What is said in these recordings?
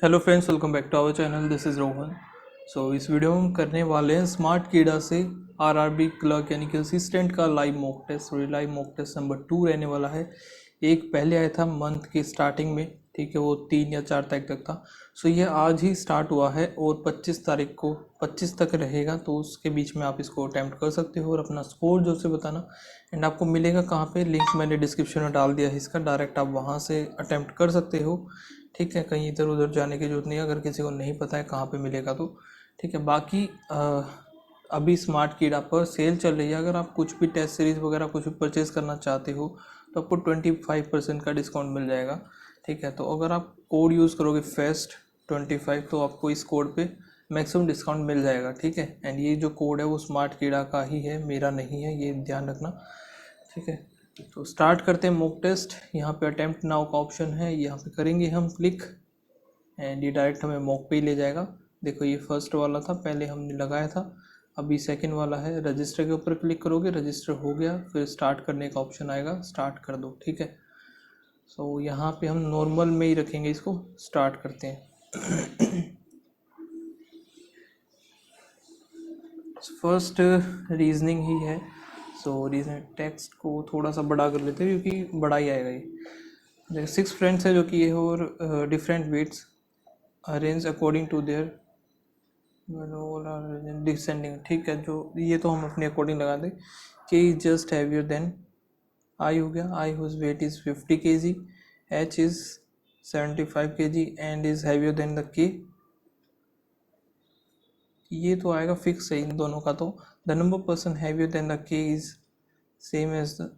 Hello friends, welcome back to our channel. This is Rohan. इस video में हम करने वाले हैं स्मार्ट कीड़ा से आरआरबी क्लर्क यानी कि असिस्टेंट का लाइव मॉक टेस्ट। और लाइव मॉक टेस्ट नंबर 2 रहने वाला है। एक पहले आया था मंथ की स्टार्टिंग में, ठीक है, वो 3 या 4 तारीख तक था। ये आज ही स्टार्ट हुआ है और 25 तारीख को 25 तक रहेगा। तो उसके बीच में आप इसको अटैम्प्ट कर सकते हो और अपना स्कोर जो से बताना। एंड आपको मिलेगा कहाँ पे, लिंक मैंने डिस्क्रिप्शन में डाल दिया है इसका, डायरेक्ट आप वहाँ से अटैम्प्ट कर सकते हो। ठीक है, कहीं इधर उधर जाने की जरूरत नहीं है अगर किसी को नहीं पता है कहाँ पे मिलेगा तो। ठीक है, बाकी अभी स्मार्ट कीड़ा पर सेल चल रही है। अगर आप कुछ भी टेस्ट सीरीज़ वगैरह कुछ भी परचेज करना चाहते हो तो आपको 25% का डिस्काउंट मिल जाएगा। ठीक है, तो अगर आप कोड यूज़ करोगे FEST25 तो आपको इस कोड पे मैक्सिमम डिस्काउंट मिल जाएगा। ठीक है, एंड ये जो कोड है वो स्मार्ट कीड़ा का ही है, मेरा नहीं है, ये ध्यान रखना। ठीक है, तो स्टार्ट करते हैं मॉक टेस्ट। यहाँ पे अटेम्प्ट नाउ का ऑप्शन है, यहाँ पे करेंगे हम क्लिक एंड ये डायरेक्ट हमें मॉक पे ही ले जाएगा। देखो ये फर्स्ट वाला था, पहले हमने लगाया था, अभी सेकंड वाला है। रजिस्टर के ऊपर क्लिक करोगे, रजिस्टर हो गया, फिर स्टार्ट करने का ऑप्शन आएगा, स्टार्ट कर दो। ठीक है, यहाँ पे हम नॉर्मल में ही रखेंगे इसको, स्टार्ट करते हैं। फर्स्ट रीजनिंग ही है। रीजनिंग टेक्स्ट को थोड़ा सा बड़ा कर लेते हैं क्योंकि बड़ा ही आएगा ये। 6 फ्रेंड्स है जो कि ये है, और different weights arrange according to their descending. ठीक है, जो ये तो हम अपने अकॉर्डिंग लगा दें। K is just heavier than I हो गया, I whose weight is 50 kg, H is 75 kg and is heavier than the K. ये तो आएगा फिक्स है इन दोनों का। तो the number person heavier than the के इज सेम एज द,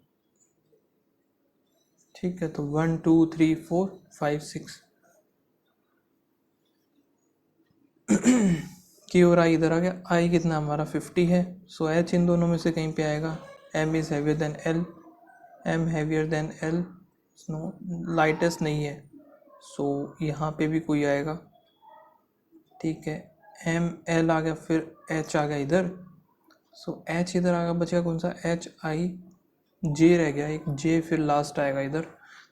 ठीक है, तो 1 2 3 4 5 6 की और आई इधर आ गया। आई कितना हमारा 50 है, एच इन दोनों में से कहीं पे आएगा। M is heavier than L, M heavier than L, snow lightest नहीं है, यहाँ पे भी कोई आएगा। ठीक है, एम एल आ गया, फिर एच आ गया इधर, एच इधर आ गया, बचेगा कौन सा, एच आई जे रह गया एक, जे फिर लास्ट आएगा इधर।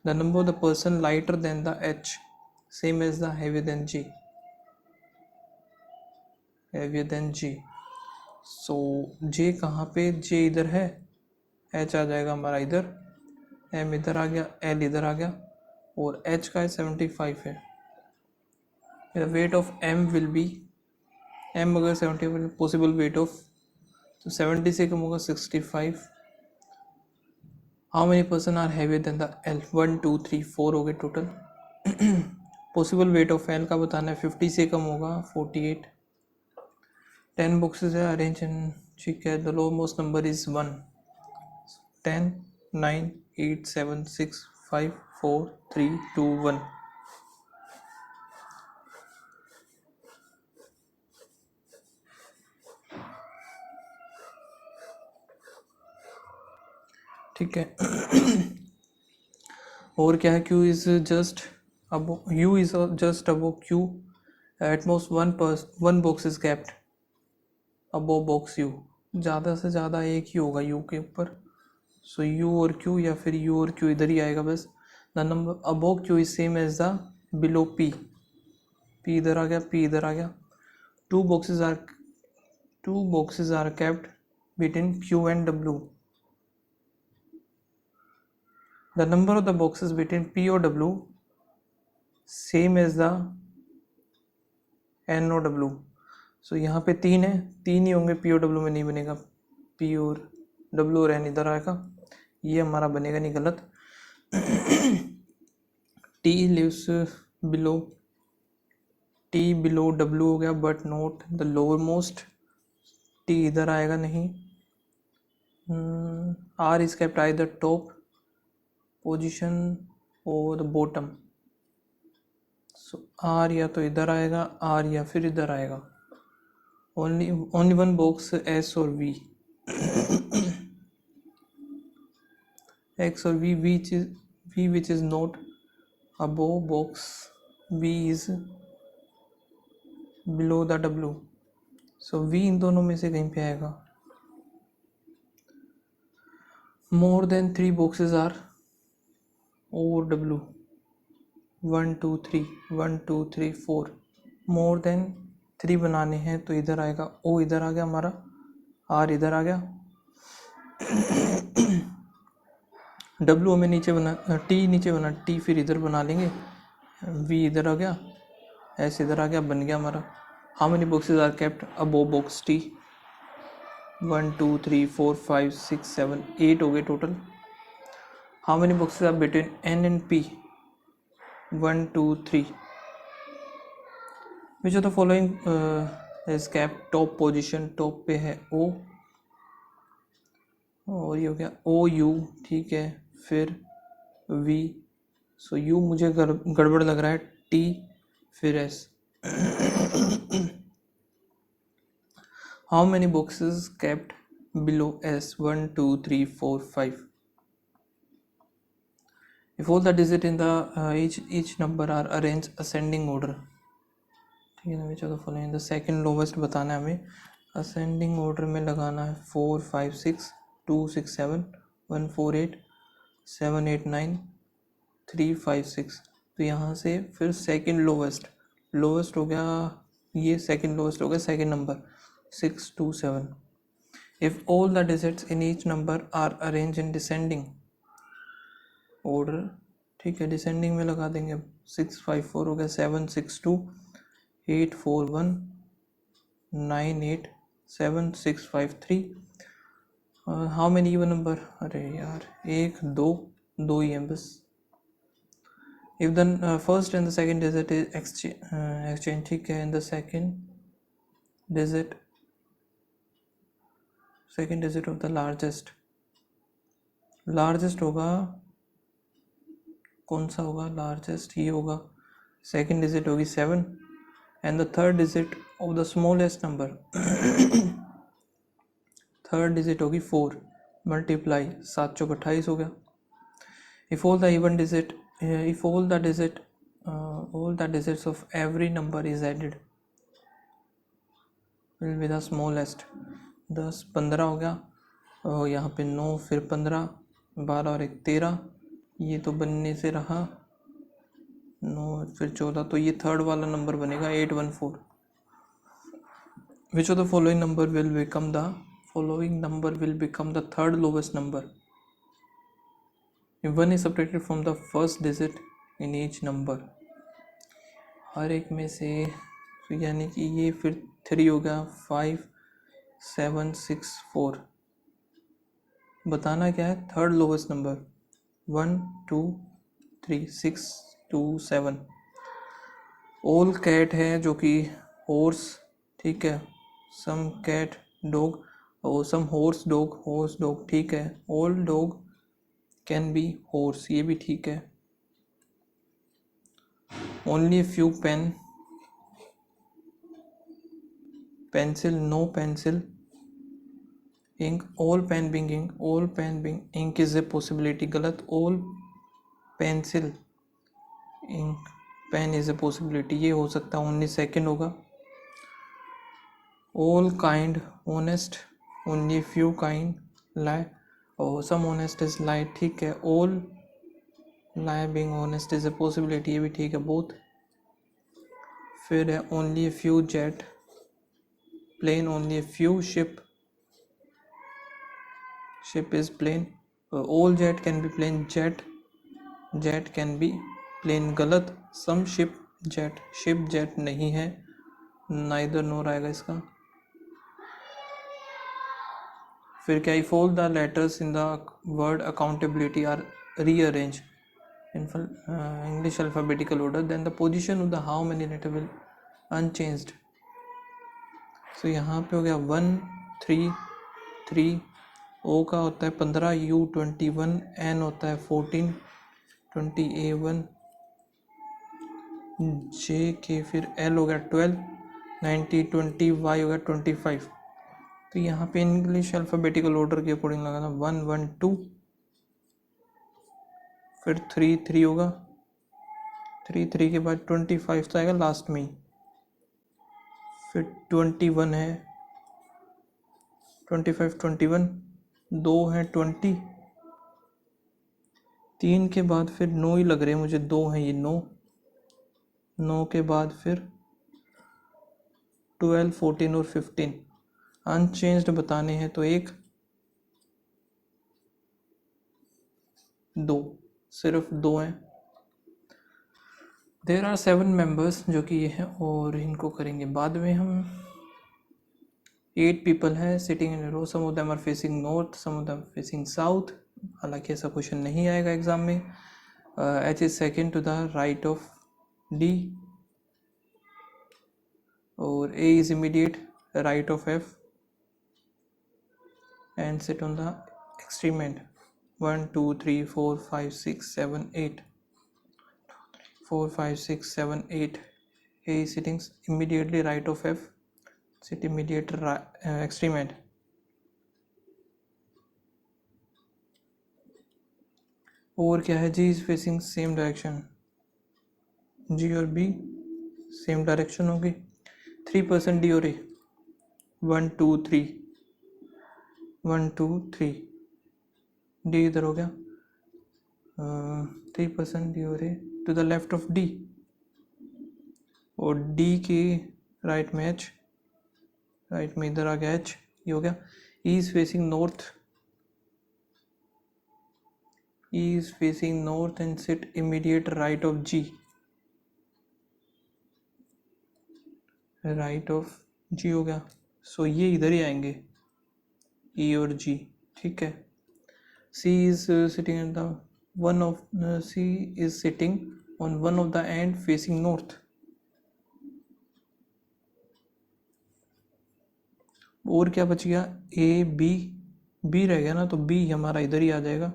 The number of the person lighter than the H same as the heavier than G, heavier than G. J कहाँ पे, जे इधर है, एच आ जाएगा हमारा इधर, एम इधर आ गया, एल इधर आ गया, और एच का 75 है। The weight of M will be, M अगर 70 पॉसिबल वेट ऑफ, तो 70 से कम होगा 65। How many person are heavier than the L, 1 2 3 4 हो गए टोटल। पॉसिबल वेट ऑफ एल का बताना है, 50 से कम होगा 48। 10 बॉक्सेस है अरेंज इन, ठीक है, the low most number is 1। 10 9 8 7 6 5 4 3 2 1। ठीक है। और क्या है, क्यू इज जस्ट अब, you is just above Q, at most one box is kept above box you, ज़्यादा से ज़्यादा एक ही होगा यू के ऊपर। यू और क्यू, या फिर यू और क्यू इधर ही आएगा बस। The number above Q is same as the below P, P इधर आ गया, पी इधर आ गया। Two boxes are kept between Q and W. The number of the boxes between P और W same as the N और W। यहाँ पे 3 है, 3 ही होंगे, P और W में नहीं बनेगा, P और W और N इधर आएगा, ये हमारा बनेगा नहीं, गलत। T lives below, T below W हो गया, but not the lower most, T इधर आएगा नहीं। R is kept either top position और बॉटम, आर या तो इधर आएगा, आर या फिर इधर आएगा। ओनली वन बॉक्स एस और वी, एक्स और V, which is not above box, V is below the W. V इन दोनों में से कहीं पे आएगा। More than 3 boxes R, O W, 1 2 3 1 2 3 4 more than 3 बनाने हैं तो इधर आएगा ओ, इधर आ गया हमारा, आर इधर आ गया, डब्ल्यू हमें नीचे बना, टी नीचे बना, टी फिर इधर बना लेंगे, वी इधर आ गया, एस इधर आ गया, बन गया हमारा। How many boxes are kept above box T? 1 2 3 4 5 6 7 8 हो गए टोटल। How many boxes are between N and P? 1 2 3। Which of the following is kept top position? Top पे है ओ, और ये हो गया ओ यू, ठीक है, फिर वी, सो यू मुझे गड़बड़ लग रहा है, टी फिर S. How many boxes kept below S? 1 2 3 4 5। If all the digits in the each number are arranged ascending order, ठीक है ना, विच of the following, the second lowest बताना है हमें, असेंडिंग ऑर्डर में लगाना है 4 5 6 2 6 7 1 4 8 7 8 9 3 5 6। तो यहाँ से फिर सेकंड लोवेस्ट, लोवेस्ट हो गया ये, सेकंड लोवेस्ट हो गया second number 6 2 7। If all the digits in each number are arrange in descending order, ठीक है, डिसेंडिंग में लगा देंगे। 6 5 4 हो गया, 7 6 2 8 4 1 9 8 7 6 5 3। How many even number? अरे यार, एक दो दो ही हैं बस। If the first and the second digit is exchange, ठीक है, in the second digit, second digit of the largest, largest होगा कौन सा होगा? लार्जेस्ट ही होगा, सेकंड डिजिट होगी 7 and the third digit of the smallest number, third digit होगी 4 multiply 7 चौक 28 हो गया। If all the even digit, if all the digits of every number is added will be the smallest. 10 15 हो गया, और यहाँ पे 9 फिर 15 12 और 1 13, ये तो बनने से रहा 9 फिर 14, तो ये थर्ड वाला नंबर बनेगा 814। विच of the following number will become the third lowest number if 1 is subtracted from the first digit in each number? हर एक में से, तो यानी कि ये फिर 3 हो गया, 5 7 6 4। बताना क्या है? Third lowest number 1 2 3 6 2 7। All cat है जो कि हॉर्स, ठीक है, सम कैट डॉग, और सम हॉर्स डॉग, ठीक है, all dog can be horse, ये भी ठीक है। Only few pen pencil, no pencil ink, all pen being ink, all pen being ink is a possibility, गलत, all pencil ink pen is a possibility, ये हो सकता है, ओनली सेकेंड होगा। All kind honest, only few kind lie, और some honest is lie, ठीक है, all lie being honest is a possibility, ये भी ठीक है, बोथ। फिर है only few jet plane, only few ship is plane, all jet can be plane, jet can be plane, गलत, सम शिप जेट नहीं है, नाइदर नोर आएगा इसका। फिर क्या, if all the letters in the word accountability are rearrange in English alphabetical order, then the position of the how many letter will unchanged. So यहाँ पे हो गया 1 3 3, O का होता है 15, U 21, N होता है 14 20, A1 J के फिर L हो गया 12 90 20, Y हो गया 25। तो यहाँ पे इंग्लिश अल्फ़ाबेटिकल ऑर्डर के अकॉर्डिंग लगाना 1 1 2, फिर 3 3 होगा, 3 3 के बाद 25 तो आएगा लास्ट में ही, फिर 21 है, 25 21, 2 है 20, 3 के बाद फिर 9 ही लग रहे हैं मुझे, 2 हैं ये 9, 9 के बाद फिर 12, 14 और 15 अनचेंज्ड बताने हैं तो 1, 2, सिर्फ 2 हैं। देर आर 7 मेंबर्स जो कि ये हैं, और इनको करेंगे बाद में हम। 8 पीपल हैं sitting in row, some of them are facing north, some of them facing south. हालांकि ऐसा क्वेश्चन नहीं आएगा एग्जाम में। H is second to the right of D, और A is immediate right of F and sit on the extreme end. 1, 2, 3, 4, 5, 6, 7, 8, 4, 5, 6, 7, 8. A is sitting immediately right of F, sit immediate extreme end. और क्या है, G is facing same direction, G और B same direction होगी। 3% D और A, 1, 2, 3, 1, 2, 3, D इधर हो गया। 3% D और A to the left of D, और D की राइट में H, राइट में इधर आ गया H, ये हो गया। E is facing north, E is facing north and sit immediate right of G, right of G हो गया। सो ये इधर ही आएंगे E और G, ठीक है। C is sitting at the one of C is sitting on one of the end facing north, और क्या बच गया, A B, B रह गया ना, तो B हमारा इधर ही आ जाएगा,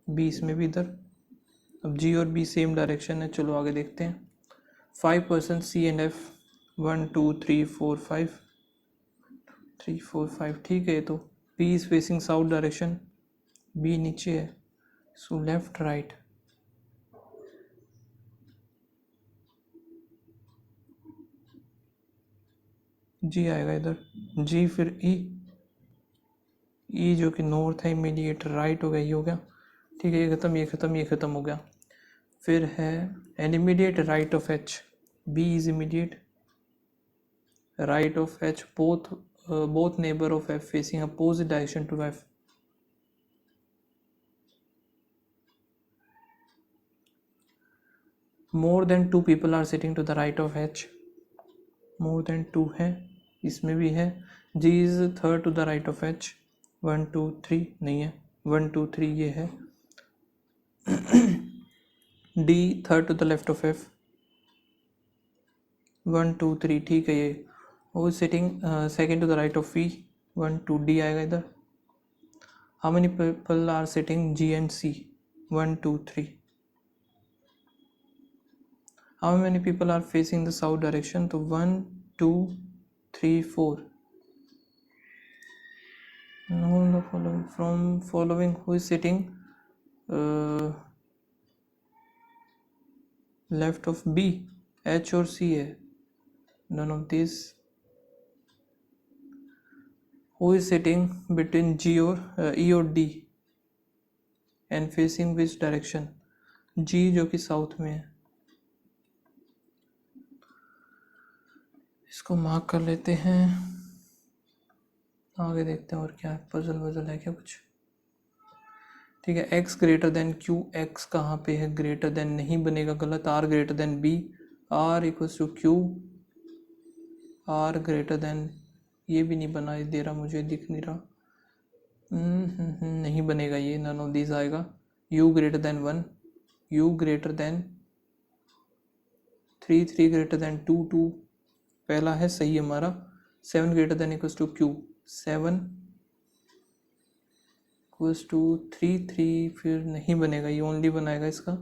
B इसमें भी इधर। अब G और B सेम डायरेक्शन है, चलो आगे देखते हैं। 5% C एंड F, 1, 2, 3, 4, 5, 3, 4, 5, ठीक है। तो B is facing south direction, B नीचे है, सो लेफ्ट राइट। G आएगा इधर, G फिर E, E जो कि नॉर्थ है इमीडिएट राइट हो गया, ये हो गया, ठीक है। ये खत्म, ये खत्म, ये खत्म हो गया। फिर है an immediate right of H, B is immediate right of H, both neighbor of F facing opposite direction to F। more than 2 people are sitting to the right of H, more than 2 है, इसमें भी है। G is third to the right of H, 1, 2, 3 नहीं है, 1, 2, 3 ये है। D third to the left of F, 1, 2, 3 ठीक है। ये वो sitting second to the right of E, 1, 2 D आएगा इधर। How many people are sitting G and C, 1, 2, 3। How many people are facing the south direction, तो 1, 2, 3, 4। No following, from following who is sitting left of B, H और C है, none of these। who is sitting between G और E और D and facing which direction, G जो कि south में है, इसको मार्क कर लेते हैं। आगे देखते हैं और क्या है, पजल वजल है क्या कुछ, ठीक है। x greater than Q, x कहाँ पे है, ग्रेटर देन नहीं बनेगा, गलत। r greater than B, r equals to Q, r greater than, ये भी नहीं बना दे रहा, मुझे दिख नहीं रहा, नहीं बनेगा ये, नन ऑफ दीज आएगा। u greater than 1, u greater than 3, 3 greater than 2, 2 पहला है, सही हमारा। 7 greater than equals to Q, 7 equals to 3, 3 फिर नहीं बनेगा, ये ओनली बनाएगा इसका।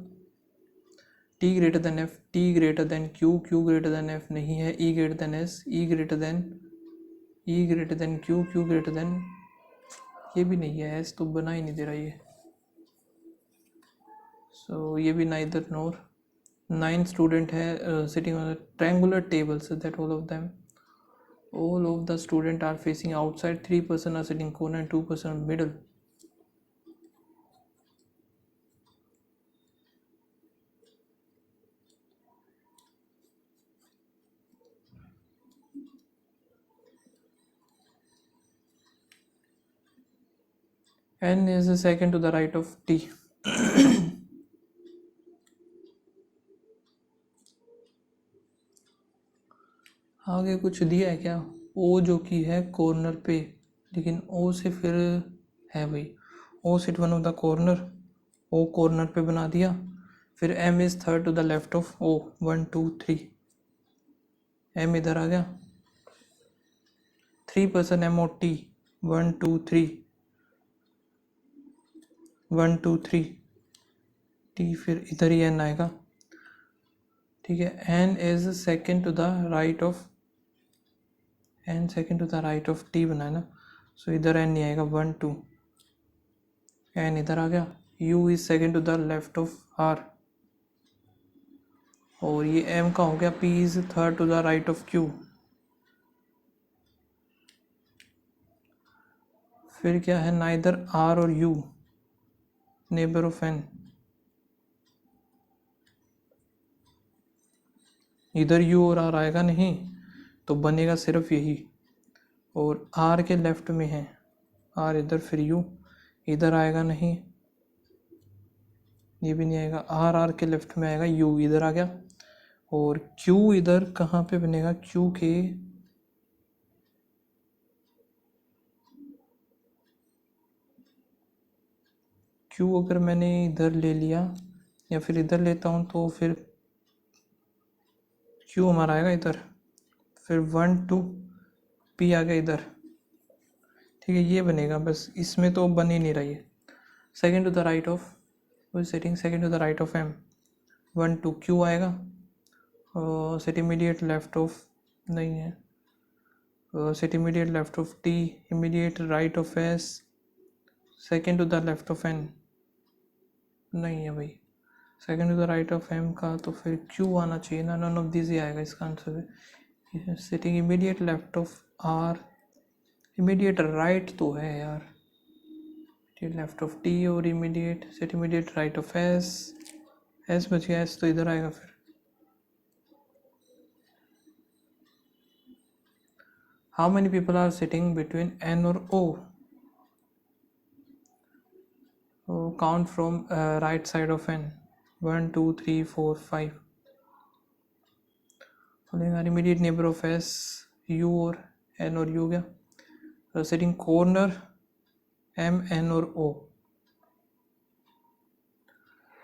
T greater than F, T greater than Q, Q greater than F नहीं है। E greater than S, E greater than Q, Q greater than, ये भी नहीं है, S तो बना ही नहीं दे रहा ये, सो ये भी नाइदर नोर। 9 स्टूडेंट है sitting on triangular table, so that all of the student are facing outside, 3% are sitting corner and 2% middle। n is the second to the right of t. आगे कुछ दिया है क्या? ओ जो कि है कॉर्नर पे, लेकिन ओ से फिर है भाई, O sit one of the corner, O corner पे बना दिया। फिर M is third to the left of O, 1 2 3, M इधर आ गया। 3% एम और टी, 1 2 3, 1 2 3 टी, फिर इधर ही एन आएगा। ठीक है, N is second to the right of, N second to the right of T बना है ना, सो इधर एन नहीं आएगा, 1 2, एन इधर आ गया। U is second to the left of R, और ये एम का हो गया। P is third to the right of Q. फिर क्या है, नाइदर आर और यू नेबर ऑफ एन, इधर यू और आर आएगा नहीं, तो बनेगा सिर्फ यही, और आर के लेफ्ट में है आर इधर, फिर यू इधर आएगा नहीं, ये भी नहीं आएगा, आर आर के लेफ्ट में आएगा, यू इधर आ गया, और क्यू इधर कहाँ पे बनेगा, क्यू के क्यू अगर मैंने इधर ले लिया या फिर इधर लेता हूँ तो फिर क्यू हमारा आएगा इधर, फिर 1 2 पी आ गया इधर। ठीक है, ये बनेगा, बस इसमें तो बन ही नहीं रही है। Second to the right of, sitting second to the right of M, 1 2 Q आएगा, और सेट इमीडिएट लेफ्ट ऑफ नहीं है, sit immediate left of T, immediate right of S, second to the left of N नहीं है भाई, second to the right of M का तो फिर क्यू आना चाहिए ना, नन ऑफ दिस ही आएगा इसका answer. Setting immediate left of R, immediate right तो है यार, लेफ्ट ऑफ टी, और immediate set immediate right of S, S बच गया, एस तो इधर आएगा। फिर how many people are sitting between N और O, count from right side of N, 1 2 3 4 5, immediate neighbour of S, U और एन और यू गया। सेटिंग कॉर्नर एम एन और ओ,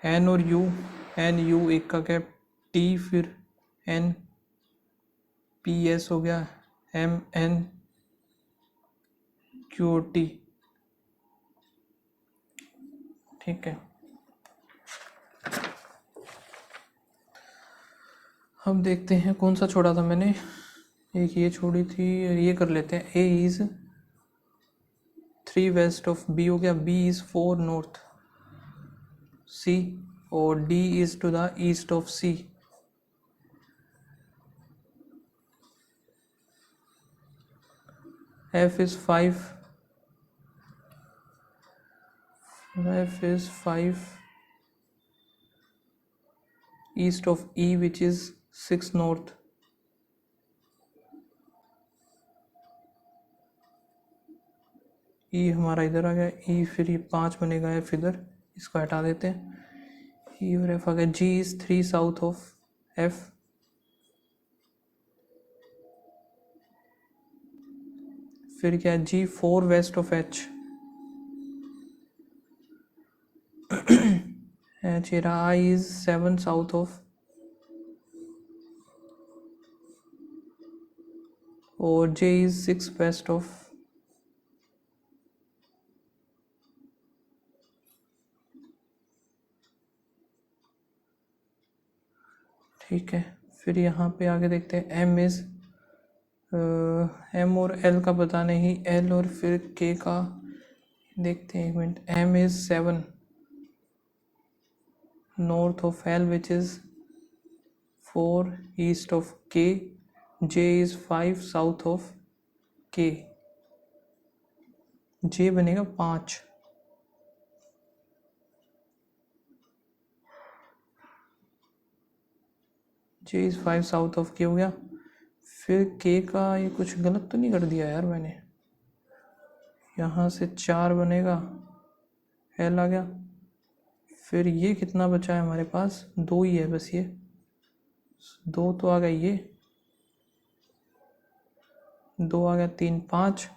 एन और यू, एन यू एक का गैप, टी फिर N P S हो गया, एम एन क्यू और टी। ठीक है, अब देखते हैं कौन सा छोड़ा था मैंने, एक ये छोड़ी थी, ये कर लेते हैं। A is 3 west of B हो गया, बी इज 4 नॉर्थ सी, और D is to the east of C. F is 5, F is 5 east of E which is 6 north. E हमारा इधर आ गया, ई फिर ये 5 बनेगा, एफ इधर, इसको हटा देते हैं, ई और एफ आ गया। G is 3 south of F, फिर क्या है, G 4 west of H, H I is 7 south of, और जे इज 6 वेस्ट ऑफ, ठीक है। फिर यहाँ पे आगे देखते हैं, एम इज, एम और एल का पता नहीं, एल और फिर के का देखते हैं, एक minute. M is 7 north of L which is 4 east of K, J is 5 south of K, जे बनेगा 5, जे इज 5 साउथ ऑफ के हो गया। फिर के का ये कुछ गलत तो नहीं कर दिया यार मैंने, यहाँ से 4 बनेगा, एल आ गया। फिर ये कितना बचा है हमारे पास, 2 ही है बस, ये 2 तो आ गया, ये 2 आ गया, 3 5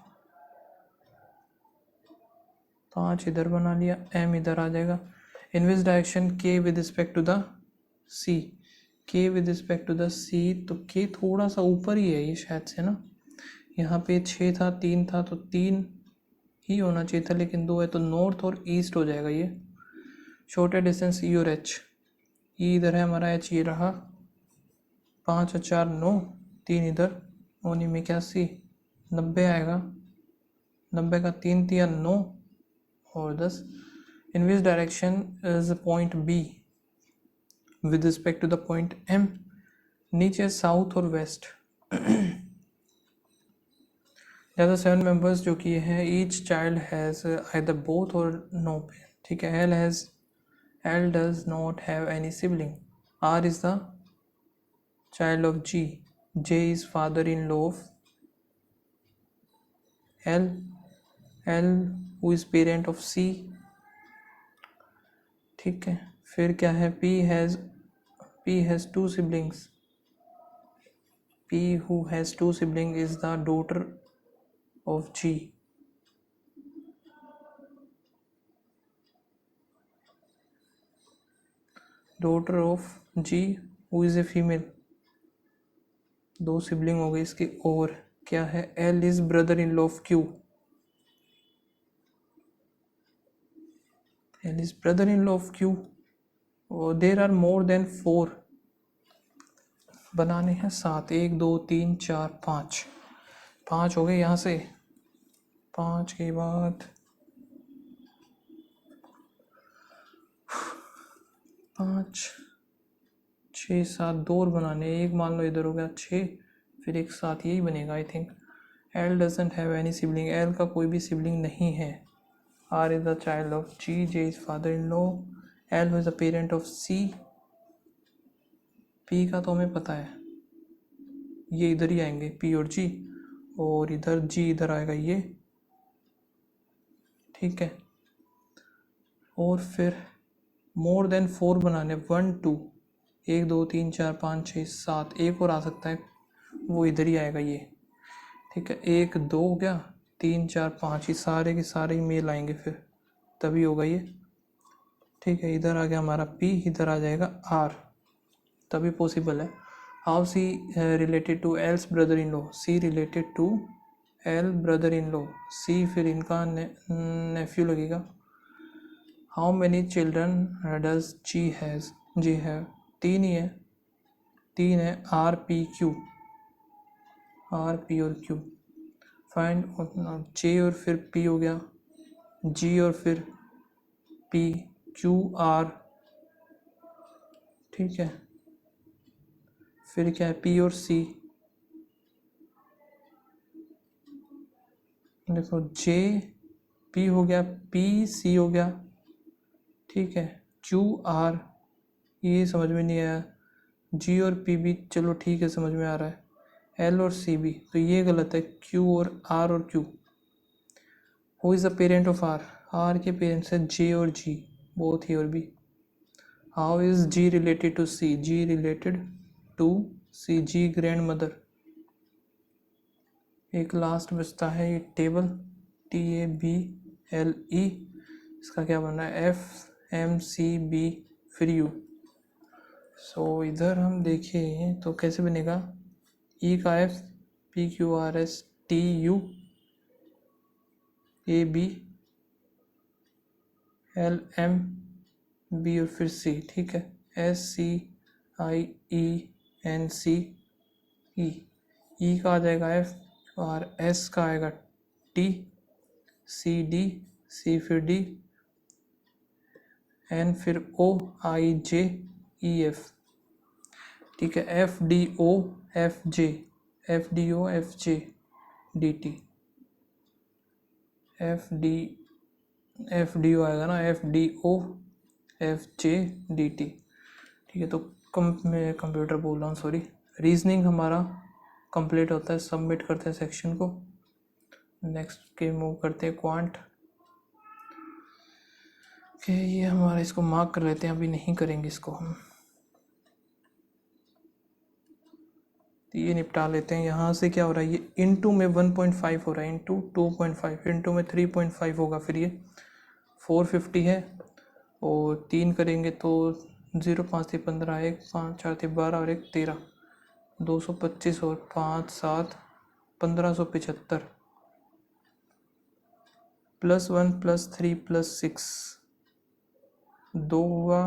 5 इधर बना लिया, एम इधर आ जाएगा। इन विच डायरेक्शन के विद रिस्पेक्ट टू द सी, के विद रिस्पेक्ट टू द सी, तो के थोड़ा सा ऊपर ही है ये शायद से ना, यहाँ पे 6 था 3 था तो 3 ही होना चाहिए था, लेकिन 2 है तो नॉर्थ और ईस्ट हो जाएगा ये। शॉर्टर डिस्टेंस ई और एच, ई इधर है हमारा, एच ये रहा, 5 और 4 9, 3 इधर, 9 में 81, 90 आएगा, 90 का 3 3 9 और 10। In which direction is point B with respect to the point M, नीचे साउथ और वेस्ट। ज़्यादा 7 मेंबर्स जो कि है, each child has either both और नो पे, ठीक है। L does not have any sibling, R is the child of G, J is father in law of L, L who is parent of C, ठीक है। फिर क्या है, P has 2 siblings, P who has 2 siblings is the daughter of G, daughter of G who is a female, 2 sibling हो गई इसकी। और क्या है, L is brother in law of Q, L is brother in law of Q, और there are more than 4, बनाने हैं 7, 1 2 3 4 5, 5 हो गए यहाँ से। 5 के बाद 5 6 7 2 और बनाने, एक मान लो इधर हो गया 6, फिर एक 7, यही बनेगा I think. L doesn't have any sibling, L का कोई भी सिबलिंग नहीं है। R is the child of G, J is father in law, L is the parent of C, P का तो हमें पता है, ये इधर ही आएंगे पी और जी, और इधर जी इधर आएगा ये, ठीक है। और फिर मोर देन 4 बनाने, 1 2 1 2 3 4 5 6 7, एक और आ सकता है, वो इधर ही आएगा ये, ठीक है। 1 2 हो गया, 3 4 5, ये सारे के सारे ही मेल आएंगे फिर, तभी होगा ये, ठीक है। इधर आ गया हमारा P, इधर आ जाएगा R, तभी पॉसिबल है। How C related to L's brother in law, C related to L brother in law, C फिर इनका नेफ्यू लगेगा। How many children does G has, G have, 3 ही है, 3 है। R P Q, R P और Q, find J और फिर P हो गया, जी और फिर पी, क्यू आर, ठीक है। फिर क्या है, पी और सी, देखो जे पी हो गया, पी सी हो गया, ठीक है। क्यू आर, ये समझ में नहीं आया, जी और पी भी चलो ठीक है समझ में आ रहा है, एल और सी भी, तो ये गलत है, क्यू और आर और Q. Who is the parent of R, R के पेरेंट्स है जे और जी, बोथ ही और भी। How is G related to C, G related to C, G grand mother. एक लास्ट बचता है ये टेबल, TABLE, इसका क्या बन रहा है, FMCB फिर U। सो इधर हम देखें तो कैसे बनेगा, E का F, PQRSTU, AB, LMB और फिर C, ठीक है। SCIENCE, E का आ जाएगा F, और S का आएगा T, CD, C फिर D, N फिर O, IJEF, ठीक है। FDO FJ, FDO FJ DT, FDO आएगा ना, FDO FJ DT, ठीक है। तो मैं कंप्यूटर बोल रहा हूँ, सॉरी। रीजनिंग हमारा कंप्लीट होता है, सबमिट करते हैं सेक्शन को। नेक्स्ट के मूव करते हैं क्वांट। ओके, ये हमारा, इसको मार्क कर लेते हैं, अभी नहीं करेंगे इसको हम। तो ये निपटा लेते हैं। यहाँ से क्या हो रहा है, ये इंटू में 1.5 हो रहा है, इंटू 2.5, इंटू में 3.5 होगा, फिर ये 450 है, और 3 करेंगे तो 0 5 3 15, 1 5 4 3 12 और 1 13, 225 और 5 7 1575, +1 +3 +6, 2 हुआ,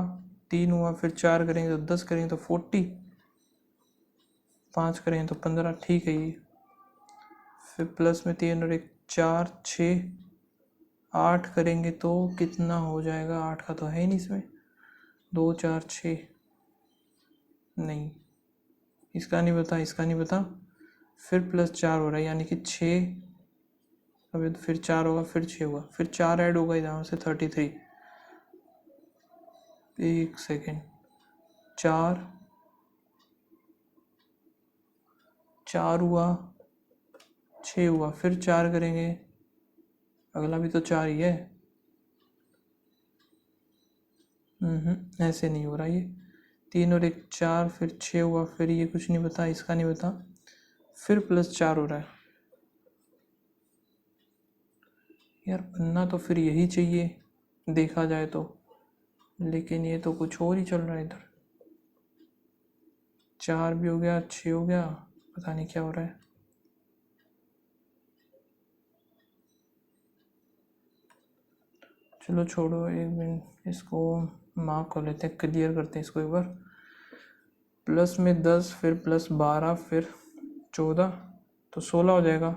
3 हुआ, फिर 4 करेंगे तो 10, करेंगे तो 40, 5 करेंगे तो 15, ठीक है ये। फिर प्लस में 3 और 1 4 6, 8 करेंगे तो कितना हो जाएगा, 8 का तो है ही नहीं इसमें, 2 4 6, नहीं, इसका नहीं बता, इसका नहीं बता। फिर +4 हो रहा है, यानी कि 6, अभी तो फिर 4 होगा, फिर 6 होगा, फिर 4 ऐड होगा यहाँ से 33, एक सेकेंड, 4 4 हुआ, 6 हुआ, फिर 4 करेंगे, अगला भी तो 4 ही है। ऐसे नहीं हो रहा ये, 3 और 1 4, फिर 6 हुआ, फिर ये कुछ नहीं बता, इसका नहीं बता, फिर +4 हो रहा है। यार बनना तो फिर यही चाहिए देखा जाए तो, लेकिन ये तो कुछ और ही चल रहा है इधर। 4 भी हो गया, 6 हो गया, पता नहीं क्या हो रहा है। चलो छोड़ो, एक मिनट, इसको मार्क कर लेते हैं, क्लियर करते हैं इसको एक बार। प्लस में 10, फिर +12, फिर 14, तो 16 हो जाएगा,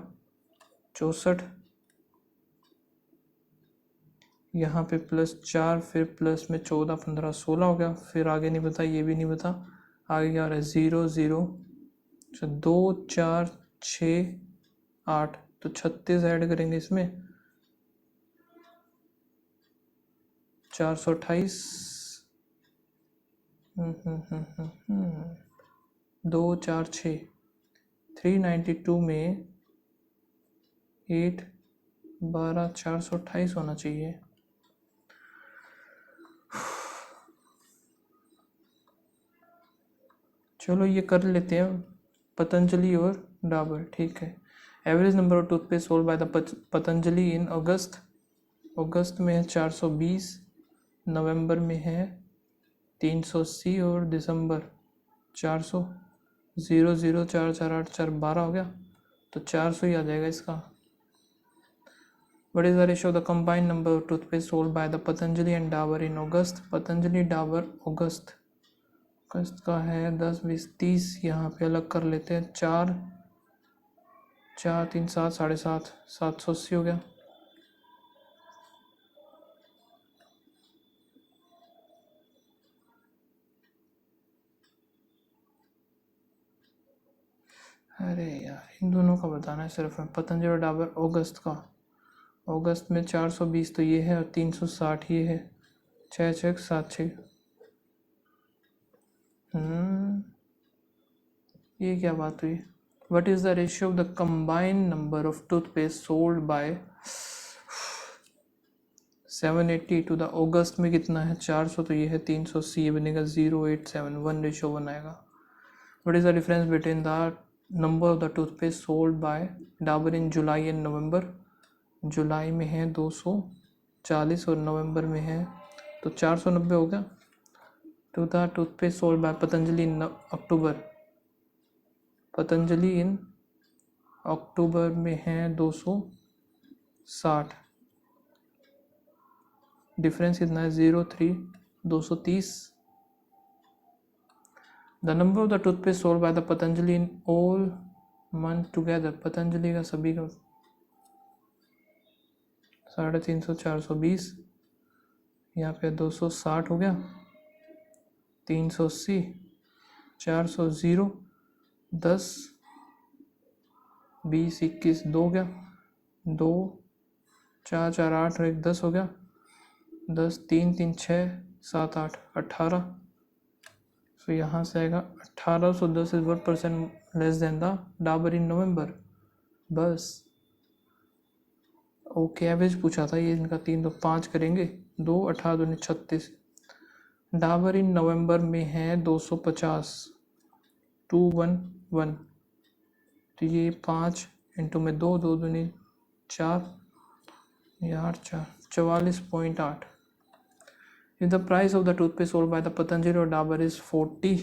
64, यहाँ पे +4, फिर प्लस में 14 15 16 हो गया, फिर आगे नहीं बता, ये भी नहीं बता, आगे क्या आ रहा है, 0 0, 2 4 6 8, तो 36 ऐड करेंगे इसमें, 428, 2 4 6, 392 में 8 12, 428 होना चाहिए। चलो ये कर लेते हैं, पतंजलि और डाबर, ठीक है। Average number of toothpaste sold by the Patanjali in August, अगस्त में है 420, नवंबर में है 380 और दिसंबर 400, 0 0 4 4 8 4 12 हो गया, तो 400 ही आ जाएगा इसका। What is the ratio of the combined number of toothpaste sold by the Patanjali and Dabur in August? Patanjali Dabur अगस्त, अगस्त का है 10 20 30, यहाँ पे अलग कर लेते हैं, 4 4 3 7 7.5, 780 हो गया। अरे यार इन दोनों का बताना है सिर्फ, पतंजलि और डाबर अगस्त का, अगस्त में 420 तो ये है, और 360 ये है, 6 6 7 6, ये क्या बात हुई। What is the ratio of the combined number of toothpaste sold by 780 to the अगस्त में कितना है, 400, तो ये है 380, ये बनेगा 0.87, 1:1 आएगा। What is the difference between the number of the toothpaste sold by Dabur in July and November? जुलाई में है 240 और नवंबर में है तो 490 हो गया। To the toothpaste sold by Patanjali in October, Patanjali in October में है 260, डिफरेंस कितना है 0.3, 230। The number of the toothpaste sold by the Patanjali in all month together, Patanjali का सभी का 350 420, यहाँ पे 260 हो गया, 380, 400, 0 10 20 21, 2 हो गया, 2 4 4 8 और 1 10 हो गया, 10 3 3 6 7 8 18, तो यहाँ से आएगा 1810 is 1% less than the Dabur in November, बस। ओके एवरेज पूछा था ये इनका 3, तो 5 करेंगे, 2 18 दूनी 36। डाबर इन नवंबर में है 250, 211। तो ये 5 इंटू में 2, 2 दूनी 4, ये 8 4 44.8। If the price of the toothpaste sold by the Patanjali or Dabur is 40,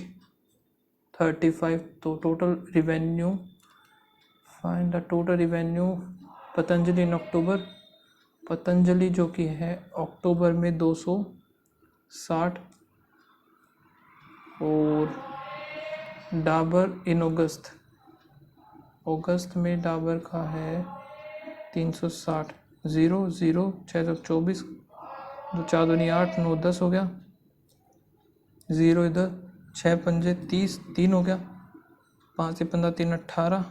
35, तो total revenue, find the total revenue Patanjali in October. Patanjali जो कि है अक्टूबर में 260 और डाबर इन अगस्त, अगस्त में डाबर का है 360। 0 0 624, 2 4 दूनी 8, 9 10 हो गया। 0 इधर, 6 पंजे 30, 3 हो गया। 5 से 15 3 18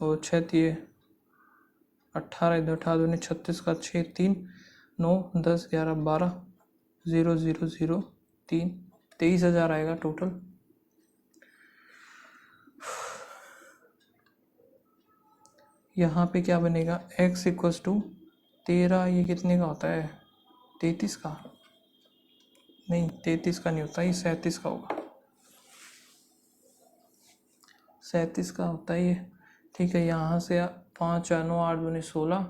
और 6 3 18 इधर, 18 दूनी 36 का 6 3 9 10 11 12 0 0 0 3 23,000 आएगा टोटल। यहाँ पे क्या बनेगा, x इक्वल्स टू 13, ये कितने का होता है, 33 का नहीं, 33 का नहीं होता, ये 37 का होगा, 37 का होता है ये। ठीक है, यहाँ से 5 4 9 8 दूनी 16,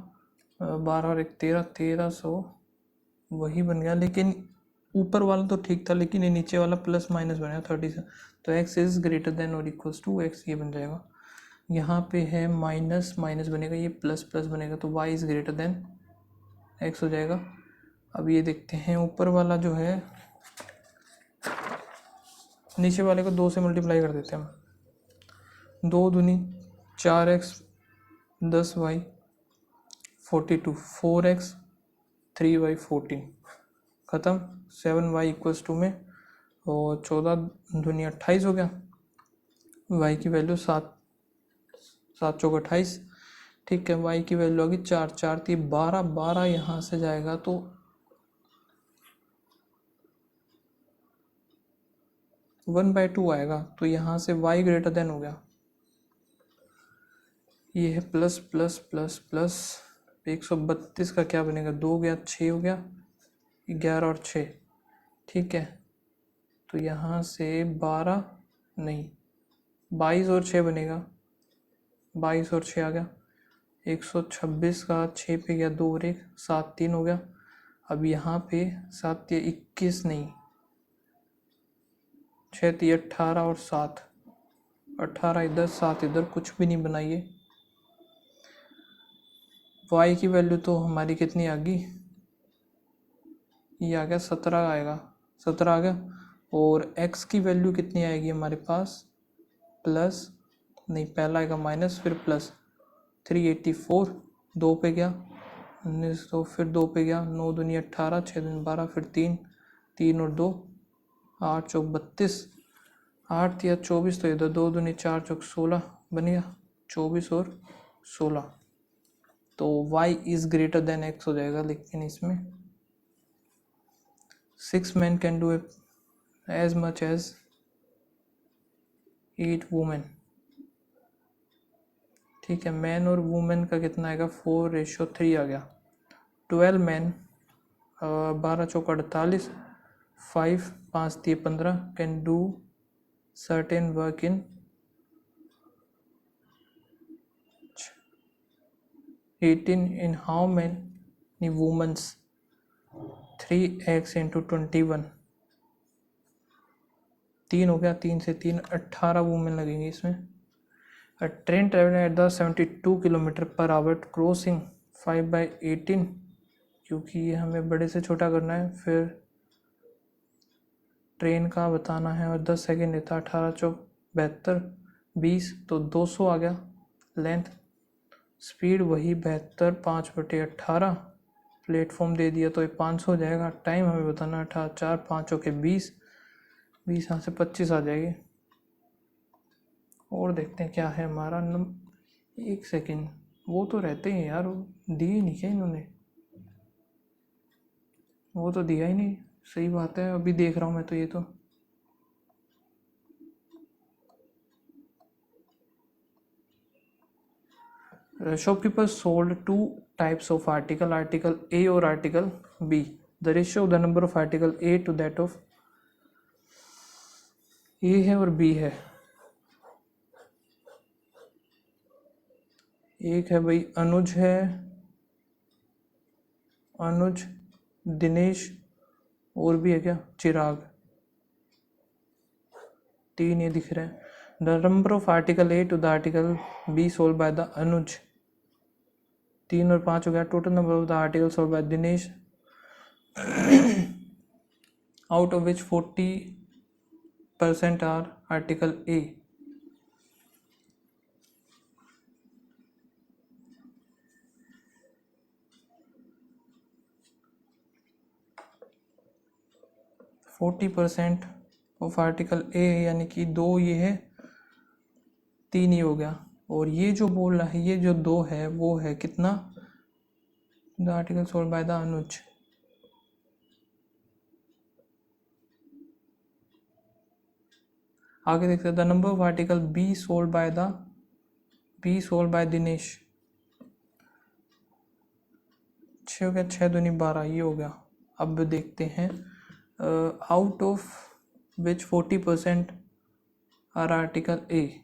12 और 1 13, 1300 वही बन गया। लेकिन ऊपर वाला तो ठीक था, लेकिन ये नीचे वाला प्लस माइनस बनेगा 30 से, तो x इज ग्रेटर देन और इक्वल्स टू x, ये बन जाएगा। यहाँ पे है माइनस माइनस बनेगा, ये प्लस प्लस बनेगा, तो y is greater than x हो जाएगा। अब ये देखते हैं ऊपर वाला जो है, नीचे वाले को 2 से मल्टीप्लाई कर देते हैं हम। 2 दूनी 4x 10y 42, 4x 3y 14, ख़त्म। 7y इक्वल्स टू में और 14 दूनी 28 हो गया। y की वैल्यू 7 7 चौक 28। ठीक है, y की वैल्यू आ गई 4 4 थी 12, 12 यहाँ से जाएगा तो 1/2 आएगा, तो यहाँ से y ग्रेटर देन हो गया। ये है प्लस प्लस प्लस प्लस 132 का क्या बनेगा, 2 गया 6 हो गया, 11 और 6। ठीक है, तो यहाँ से 12 नहीं 22 और 6 बनेगा, 22 और 6 आ गया। 126 का 6 पे गया, 2 और 1 7 3 हो गया। अब यहाँ पे 7 या 21 नहीं, 6 3 18 और 7, 18 इधर 7 इधर, कुछ भी नहीं बनाइए। y की वैल्यू तो हमारी कितनी आ गई, ये आ गया 17 आएगा, 17 आ गया। और x की वैल्यू कितनी आएगी हमारे पास, प्लस नहीं, पहला आएगा माइनस फिर प्लस 384, 2 पे गया 19, तो फिर 2 पे गया, 9 दूनी 18, 6 दूनी 12, फिर 3 3 और 2 8 चौक 32, 8 या 24, तो इधर 2 दूनी 4 चौक 16 बन गया, 24 और 16। तो y is greater than x हो जाएगा। लेकिन इसमें 6 men can do as much as 8 women. ठीक है, मैन और वुमेन का कितना आएगा, 4:3 आ गया। 12 मैन 12 चौक 48, 5 5 3 15 can do certain work in 18 in how many womens, 3x into 21, 3 हो गया, 3 से 3 18 वुमेन लगेंगी इसमें। Train travel at the 72 kilometre per hour crossing 5/18, क्योंकि ये हमें बड़े से छोटा करना है, फिर ट्रेन का बताना है और 10 सेकेंड लेता है। 18 चौक 72, 20, तो 200 आ गया लेंथ। स्पीड वही 72, 5/18, प्लेटफॉर्म दे दिया तो ये 500 हो जाएगा। टाइम हमें बताना है 18 4 5 चौके 20, 20 यहाँ से 25 आ जाएगी। और देखते हैं क्या है हमारा एक सेकेंड, वो तो रहते हैं यार, दिए नहीं क्या इन्होंने, वो तो दिया ही नहीं। सही बात है, अभी देख रहा हूँ मैं तो, ये तो shopkeeper sold 2 types of article, article A और article B. The ratio of the number of article A to that of A है और बी है। एक है भाई अनुज है, अनुज, दिनेश, और भी है क्या, चिराग, 3 ये दिख रहे हैं। The number of article A to the article B solve by the Anuj, 3 और 5 हो गया। Total number of the article solve by Dinesh, out of which 40% are article A. %40 of article A यानी कि 2 ये है, 3 ये हो गया। और ये जो बोल रहा है, ये जो 2 है वो है कितना, the article solve by the Anuj. आगे देखते हैं the number of article B solve by Dinesh, 6 हो गया, 6 दूनी 12 ये हो गया। अब देखते हैं out of which 40% are article A.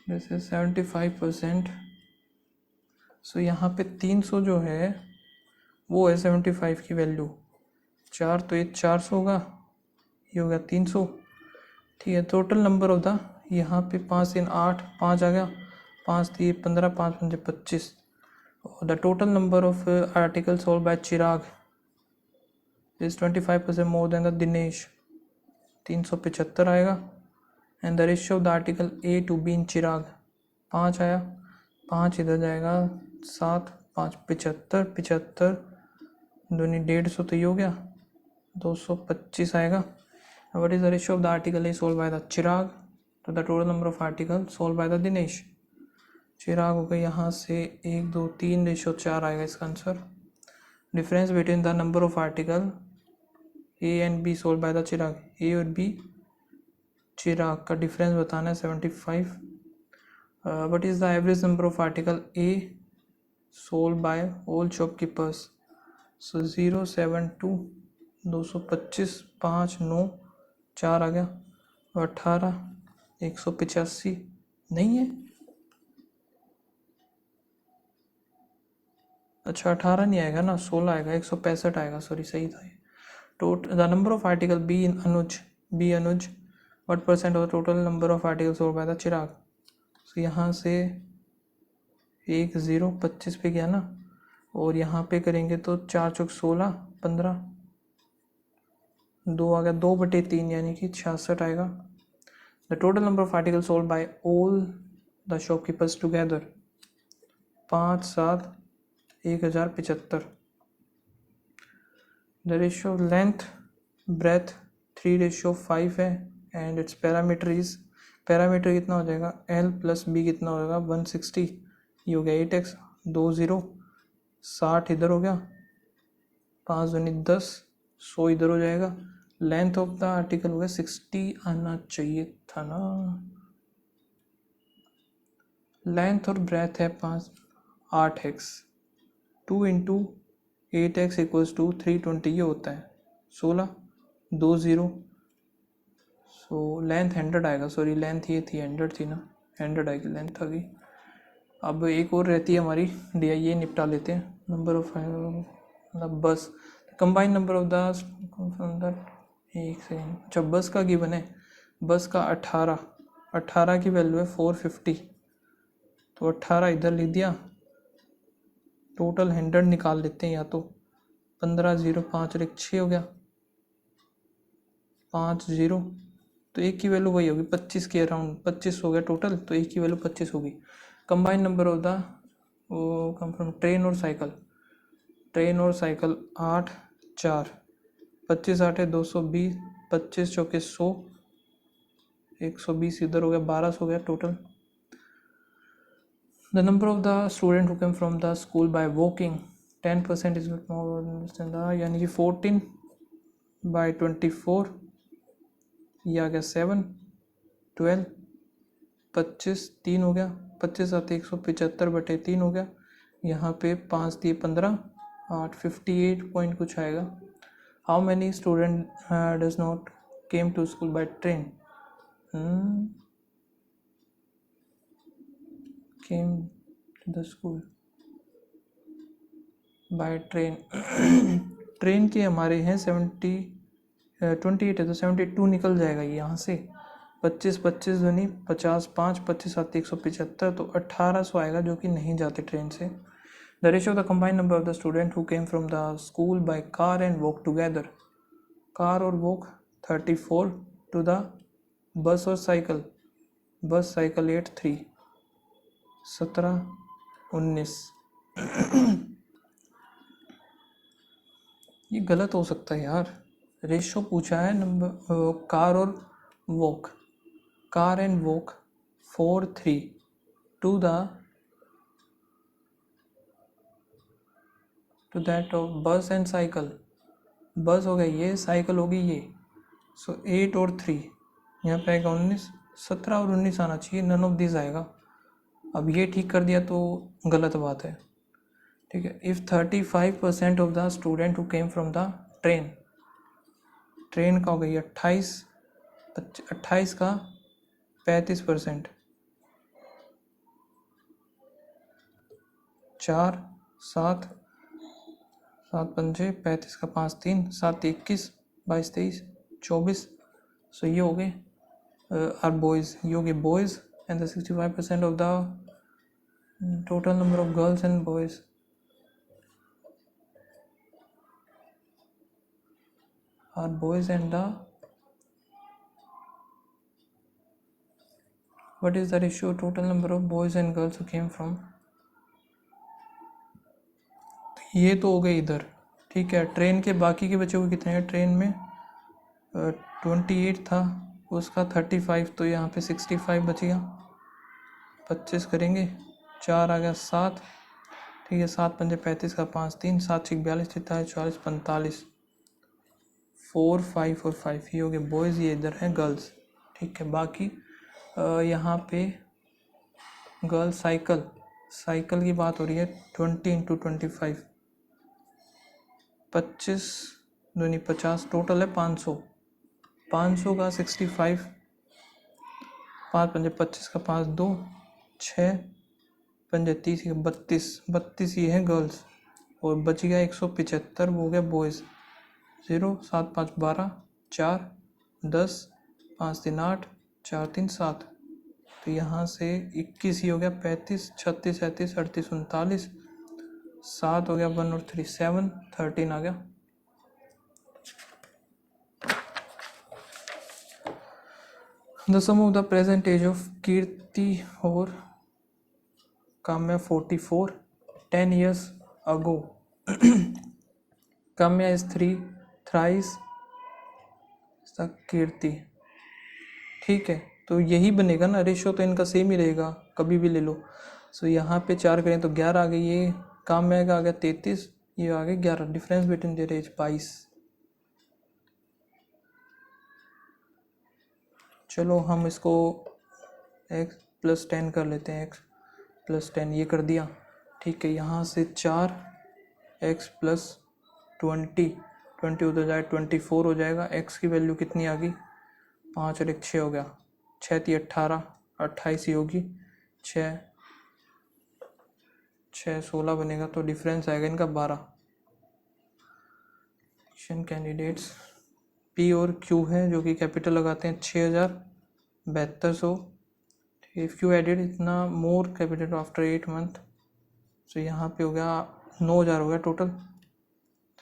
This is 75%। So यहाँ पे 300 जो है वो है 75 की वैल्यू। 4 तो ये 400 होगा, ये हो गया 300। ठीक है, टोटल नंबर ऑफ द, यहाँ पे 5 3 8 5 आ गया, 5 3 15 5 5 25। The total number of article solve by Chirag is 25% more than the Dinesh, 375 आएगा। And the ratio of the article A to B in Chirag 5 आया, 5 इधर जाएगा, 7 5 75, 75 दूनी 150 तो ये हो गया, 225 आएगा। What is the ratio of the article A solve by the Chirag, to the total number of article solve by the Dinesh. Chirag हो गया यहाँ से 1 2 3 रेशियो 4 आएगा इसका answer. Difference between the number of article A and B solve by the Chirag, A और B Chirag का difference बताना है 75। What is the average number of article A solve by all shopkeepers, so 0 7 2 225 5 9 4 आ गया, 18 185 नहीं है, अच्छा 18 नहीं आएगा ना, 16 आएगा, 165 आएगा, सॉरी सही था ये। The number of article B in Anuj, B Anuj, what % of total number of article solve by the Chirag. So यहाँ से 1 0 25 पे गया ना, और यहाँ पे करेंगे तो 4 चौक 16 15, 2 आ गया, 2/3 यानी कि 66 आएगा। The total number of article solve by all the shopkeepers together 5 7 1075। The ratio of length breadth 3:5 है, and its perimeter is, perimeter कितना हो जाएगा, L + B कितना हो जाएगा 160, ये हो गया 8x, 2 0 60 इधर हो गया, 5 दूनी 10 100 इधर हो जाएगा। लेंथ ऑफ द आर्टिकल हो गया 60 आना चाहिए था ना, लेंथ और ब्रेथ है 8x, 2 × 8x = 320 ये होता है 16 2 0। सो लेंथ 100 आएगा, सॉरी लेंथ ये थी 100 थी ना, 100 आएगी लेंथ आ गई। अब एक और रहती है हमारी DI, ये निपटा लेते हैं। नंबर ऑफ मतलब बस, कंबाइन नंबर ऑफ द, एक सेकेंड, अच्छा बस का गिवन है, बस का 18 की वैल्यू है 450, तो 18 इधर लिख दिया। टोटल 100 निकाल लेते हैं, या तो 15 0 5 और 1 6 हो गया, 5 0, तो एक की वैल्यू वही होगी 25 के अराउंड, 25 हो गया टोटल, तो एक की वैल्यू 25 होगी। कंबाइन नंबर ऑफ द, वो कम फ्रॉम ट्रेन और साइकिल, 8 4, 25 8 है 220, 25 चौके 100, 120 इधर हो गया, 1200 हो गया total. The number of the student who came from the school by walking 10% is more, यानी कि 14/24, ये आ गया 7 12, 25 3 हो गया, 25/175/3 हो गया। यहाँ पे 5 दिए 15, 8 58 पॉइंट कुछ आएगा। How many student does not came to school by train? Came to the school by train. Train के हमारे हैं 28 है तो 72 निकल जाएगा ये यहाँ से। 25 25 दूनी 50, 5 25 7 175, तो 1800 आएगा जो कि नहीं जाते ट्रेन से। The ratio of the combined number of the student who came from the school by car and walk together. Car और वॉक 34 टू द बस और साइकिल। बस साइकिल 8 3 17 19। ये गलत हो सकता है यार। रेशो पूछा है नंबर कार और walk, car and walk 4 3 to that of bus and cycle. बस हो गया ये, साइकिल होगी ये। सो 8 और 3 यहाँ पे आएगा 19। 17 और 19 आना चाहिए, नन ऑफ दिस आएगा। अब ये ठीक कर दिया तो गलत बात है, ठीक है। If 35% of the student who came from the train, train का हो गई 28, 28 का 35%, 4 7 7 पंजे 35 का 5 3 7 21 22 23 24। सो ये हो गए आर बॉयज़, ये हो गए boys and the 65% of the total number of girls and boys are boys and the what is the ratio total number of boys and girls who came from। ये तो हो गए इधर, ठीक है। ट्रेन के बाकी के बचे हुए कितने हैं? ट्रेन में 28 था, उसका 35, तो यहाँ पे 65 बच गया। 25 करेंगे, 4 आ गया 7, ठीक है। 7 पंजे 35 का 5 3 7 6 42 43 44 45, 4 5 और 5 ये हो गए बॉयज़, ये इधर है गर्ल्स, ठीक है। बाकी यहाँ पे गर्ल्स साइकिल, साइकिल की बात हो रही है 20 × 25, 25 दूनी 50, टोटल है 500। 500 का 65, 5 पंजे 25 का 5 2 6 पंजे 30 का 32, 32 ये है गर्ल्स, और बच गया 175 वो हो गया बॉयज़। 0 7 5 12 4 10 5 3 8 4 3 7, तो यहाँ से 21 ही हो गया 35 36 37 38 39, 7 हो गया 1 और 3 7 13 आ गया। The sum of the present age of Kirti और Kamya 44 10 years ago। Kamya is 3 thrice the Kirti, ठीक है। तो यही बनेगा ना, रेशो तो इनका सेम ही रहेगा, कभी भी ले लो। सो यहाँ पे 4 करें तो 11 आ गई, ये काम्या का आ गया 33, ये आ गया 11। Difference between their age 22। चलो हम इसको x + 10 कर लेते हैं, x + 10 ये कर दिया, ठीक है। यहाँ से 4 x + 20 उधर जाए 24 हो जाएगा। x की वैल्यू कितनी आ गई? 5 और 1 6 हो गया, 6 3 18 28 ही होगी, 6 6 16 बनेगा, तो डिफरेंस आएगा इनका 12। कैंडिडेट्स P और Q है जो कि कैपिटल लगाते हैं 6200। इफ़ Q एडेड इतना मोर कैपिटल आफ्टर 8 month, सो यहाँ पे हो गया 9000 हो गया total.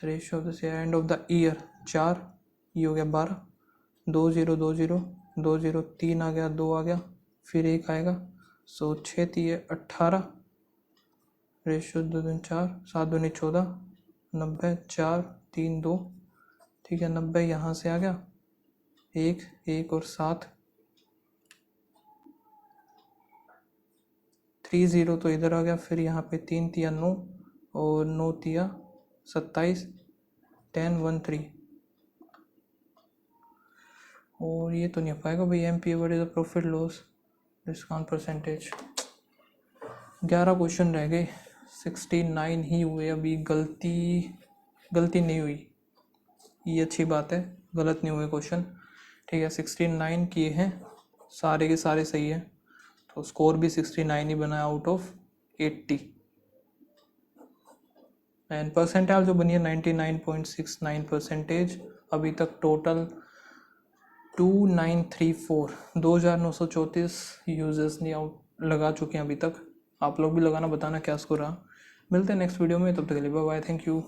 Ratio of the end of the year 4, ये हो गया 12, 2 0 2 0 2 0 3 आ गया, 2 आ गया, फिर 1 आएगा। सो 6 3 18, रेशियो 2 2 4 7 2 14 90 4 3 2, ठीक है। 90 यहाँ से आ गया, 1 1 और 7 3 0 तो इधर आ गया, फिर यहाँ पे 3 3 9 और 9 3 27 10 1 3, और ये तो नहीं आ पाएगा भाई। MP what is the profit loss discount percentage? 11 question रह गए, 69 ही हुए अभी। गलती नहीं हुई, ये अच्छी बात है, गलत नहीं हुए क्वेश्चन। ठीक है, 69 किए हैं, सारे के सारे सही है, तो स्कोर भी 69 ही बना आउट ऑफ 80। एंड परसेंटाइल जो बनी है 99.69 परसेंटेज। अभी तक टोटल 2934 2934 यूजर्स ने आउट लगा चुके हैं अभी तक। आप लोग भी लगाना, बताना क्या स्कोर रहा। मिलते हैं नेक्स्ट वीडियो में, तब तक के लिए बाय बाय, थैंक यू।